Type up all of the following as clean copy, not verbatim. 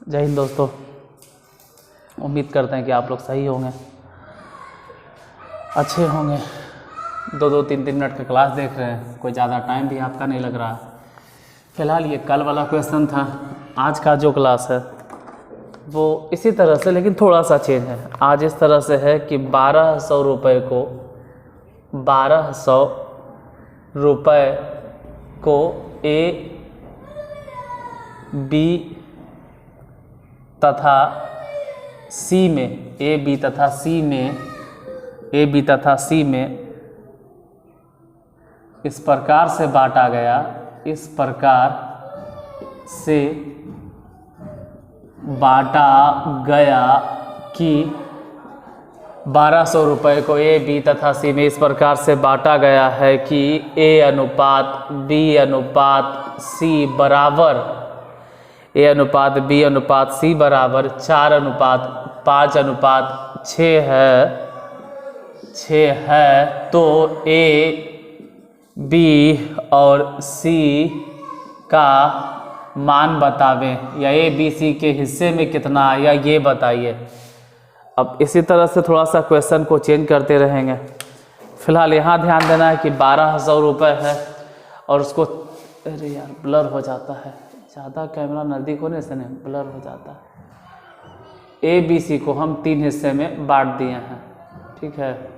जय हिंद दोस्तों। उम्मीद करते हैं कि आप लोग सही होंगे, अच्छे होंगे। 2-3 मिनट का क्लास देख रहे हैं, कोई ज़्यादा टाइम भी आपका नहीं लग रहा। फ़िलहाल ये कल वाला क्वेश्चन था। आज का जो क्लास है वो इसी तरह से, लेकिन थोड़ा सा चेंज है। आज इस तरह से है कि 1200 रुपये को 1200 रुपये को ए बी तथा सी में ए बी तथा सी में इस प्रकार से बांटा गया, इस प्रकार से बांटा गया कि 1200 रुपये को ए बी तथा सी में इस प्रकार से बांटा गया है कि ए अनुपात बी अनुपात सी बराबर ए अनुपात बी अनुपात सी बराबर 4:5:6 है। तो ए बी और सी का मान बतावें, या ए बी सी के हिस्से में कितना आया ये बताइए। अब इसी तरह से थोड़ा सा क्वेश्चन को चेंज करते रहेंगे। फिलहाल यहाँ ध्यान देना है कि 1200 रुपये है और उसको, अरे यार ब्लर हो जाता है, ज़्यादा कैमरा नज़दीक होने से नहीं ब्लर हो जाता है। ए बी सी को हम 3 हिस्से में बांट दिए हैं, ठीक है।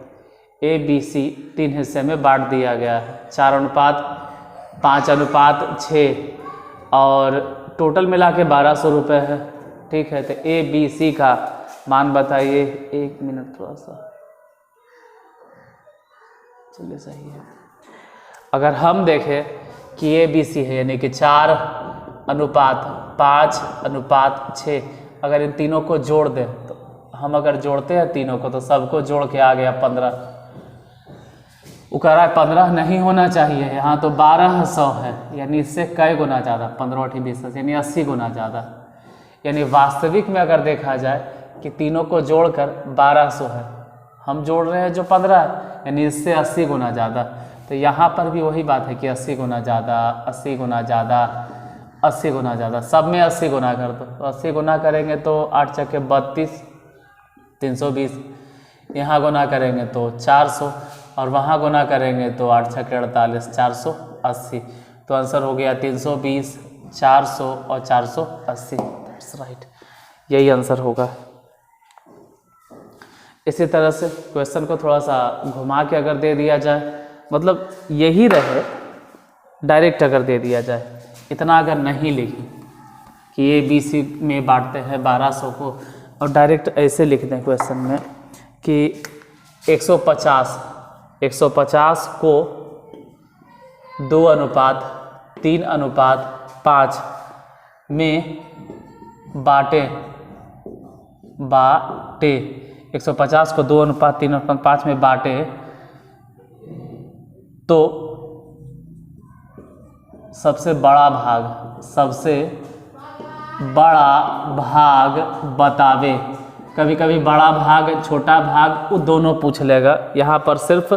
ए बी सी 3 हिस्से में बांट दिया गया है, 4:5:6 और टोटल मिला के 1200 रुपये है, ठीक है। तो ए बी सी का मान बताइए। 1 मिनट थोड़ा सा, चलिए सही है। अगर हम देखें कि ए बी सी है, यानी कि 4:5:6, अगर इन तीनों को जोड़ दें तो हम अगर जोड़ते हैं तीनों को तो सबको जोड़ के आ गया 15। वो कह रहा है 15 नहीं होना चाहिए, यहाँ तो 1200 है, यानी इससे कई गुना ज़्यादा, 15-20 यानी 80 गुना ज़्यादा। यानी वास्तविक में अगर देखा जाए कि तीनों को जोड़कर 1200 है, हम जोड़ रहे हैं जो 15 है, यानी इससे 80 गुना ज़्यादा। तो यहाँ पर भी वही बात है कि 80 गुना ज़्यादा, 80 गुना ज़्यादा, 80 गुना ज़्यादा, सब में 80 गुना कर दो। तो 80 गुना करेंगे तो 8 × 32 320, यहाँ गुना करेंगे तो 400 और वहाँ गुना करेंगे तो 8 × 48 480। तो आंसर हो गया 320, 400 और 480। दैट्स राइट, यही आंसर होगा। इसी तरह से क्वेश्चन को थोड़ा सा घुमा के अगर दे दिया जाए, मतलब यही रहे, डायरेक्ट अगर दे दिया जाए, इतना अगर नहीं लिखें कि ए बी सी में बांटते हैं 1200 को, और डायरेक्ट ऐसे लिख दें क्वेश्चन में कि 150 को 2:3:5 में बांटे 150 को 2:3:5 में बांटे तो सबसे बड़ा भाग बतावे। कभी कभी बड़ा भाग छोटा भाग वो दोनों पूछ लेगा, यहाँ पर सिर्फ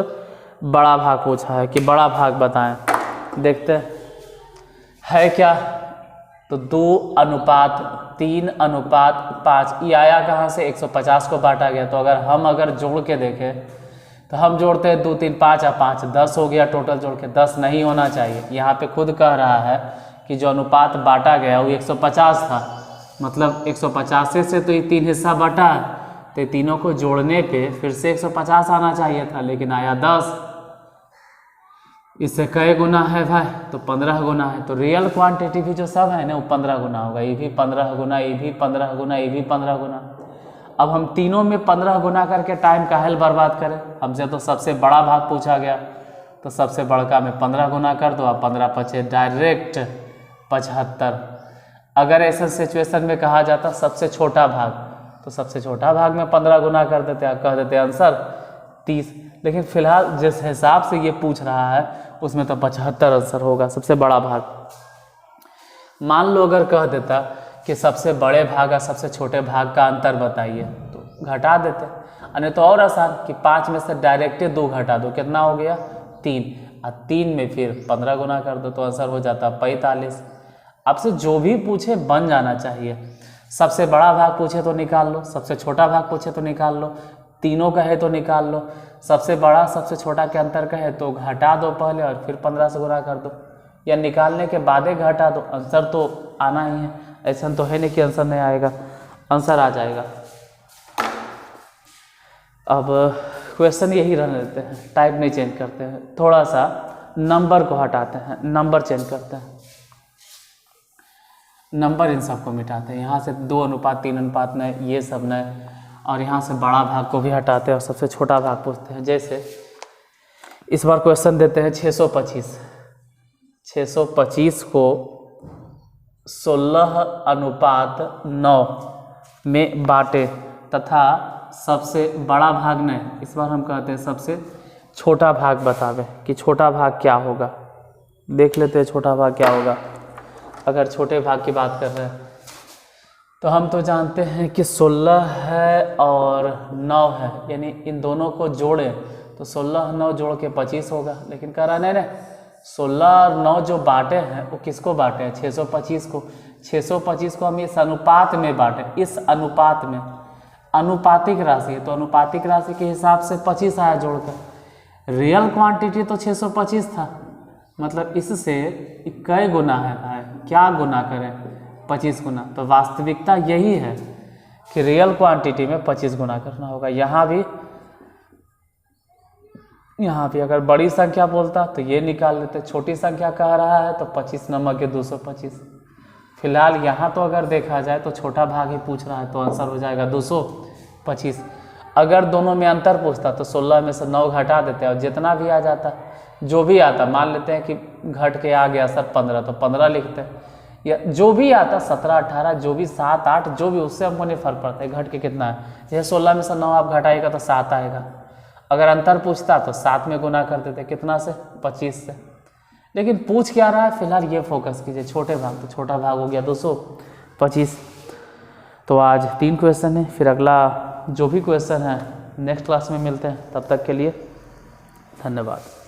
बड़ा भाग पूछा है कि बड़ा भाग बताएं। देखते है क्या, तो 2:3:5 ये आया कहाँ से, 150 को बांटा गया। तो अगर जोड़ के देखें तो हम जोड़ते हैं 2 3 5 5 10 हो गया टोटल जोड़ के। 10 नहीं होना चाहिए, यहाँ पे खुद कह रहा है कि जो अनुपात बांटा गया वो 150 था, मतलब 150 से तो ये 3 हिस्सा बांटा है, तो तीनों को जोड़ने पे फिर से 150 आना चाहिए था, लेकिन आया 10। इससे कई गुना है भाई, तो 15 गुना है। तो रियल क्वांटिटी भी जो सब है ना वो 15 गुना होगा, ये भी 15 गुना, ये भी 15 गुना, ये भी 15 गुना। अब हम तीनों में 15 गुना करके टाइम काहे बर्बाद करें, हमसे तो सबसे बड़ा भाग पूछा गया, तो सबसे बड़का में 15 गुना कर दो, अब 15×5 डायरेक्ट 75। अगर ऐसा सिचुएशन में कहा जाता सबसे छोटा भाग, तो सबसे छोटा भाग में 15 गुना कर देते, कह देते आंसर 30। लेकिन फिलहाल जिस हिसाब से ये पूछ रहा है उसमें तो 75 आंसर होगा, सबसे बड़ा भाग। मान लो अगर कह देता कि सबसे बड़े भाग और सबसे छोटे भाग का अंतर बताइए, तो घटा देते। नहीं तो और आसान कि 5 में से डायरेक्ट 2 घटा दो, कितना हो गया 3, और 3 में फिर 15 गुना कर दो तो आंसर हो जाता 45। आपसे जो भी पूछे बन जाना चाहिए। सबसे बड़ा भाग पूछे तो निकाल लो, सबसे छोटा भाग पूछे तो निकाल लो, तीनों कहे तो निकाल लो, सबसे बड़ा सबसे छोटा के अंतर कहे तो घटा दो पहले और फिर 15 से गुणा कर दो, या निकालने के बाद ही घटा दो। आंसर तो आना ही है, ऐसा तो है नहीं कि आंसर नहीं आएगा, आंसर आ जाएगा। अब क्वेश्चन यही रहने देते हैं, टाइप नहीं चेंज करते हैं, थोड़ा सा नंबर को हटाते हैं, नंबर चेंज करते हैं, नंबर इन सबको मिटाते हैं। यहाँ से 2:3:9 ये सब नहीं, और यहाँ से बड़ा भाग को भी हटाते हैं और सबसे छोटा भाग पूछते हैं। जैसे इस बार क्वेश्चन देते हैं 625 को 16:9 में बांटे तथा सबसे बड़ा भाग नहीं, इस बार हम कहते हैं सबसे छोटा भाग बतावे कि छोटा भाग क्या होगा। देख लेते हैं छोटा भाग क्या होगा। अगर छोटे भाग की बात कर रहे हैं तो हम तो जानते हैं कि 16 है और 9 है, यानी इन दोनों को जोड़ें तो 16 9 जोड़ के 25 होगा। लेकिन कह रहा नहीं 16 और 9 जो बांटे हैं वो किसको बांटे हैं? 625 को। 625 को हम इस अनुपात में बांटे, इस अनुपात में, अनुपातिक राशि है तो अनुपातिक राशि के हिसाब से 25 आया जोड़कर। रियल क्वांटिटी तो 625 था, मतलब इससे कई गुना है भाई, क्या गुना करें? 25 गुना। तो वास्तविकता यही है कि रियल क्वांटिटी में 25 गुना करना होगा। यहाँ भी अगर बड़ी संख्या बोलता तो ये निकाल लेते, छोटी संख्या कह रहा है तो 25 नमक के 225। फिलहाल यहाँ तो अगर देखा जाए तो छोटा भाग ही पूछ रहा है तो आंसर हो जाएगा 225। अगर दोनों में अंतर पूछता तो 16 में से 9 घटा देते और जितना भी आ जाता, जो भी आता, मान लेते हैं कि घट के आ गया सर 15 तो 15 लिखते हैं, या जो भी आता 17 18 जो भी 7 8 जो भी, उससे हमको नहीं फर्क पड़ता है घट के कितना है। जैसे 16 में से 9 आप घटाएगा तो 7 आएगा। अगर अंतर पूछता तो 7 में गुना कर देते, कितना से? 25 से। लेकिन पूछ क्या रहा है फिलहाल ये फोकस कीजिए, छोटे भाग, तो छोटा भाग हो गया 225। तो आज 3 क्वेश्चन है, फिर अगला जो भी क्वेश्चन है नेक्स्ट क्लास में मिलते हैं। तब तक के लिए धन्यवाद।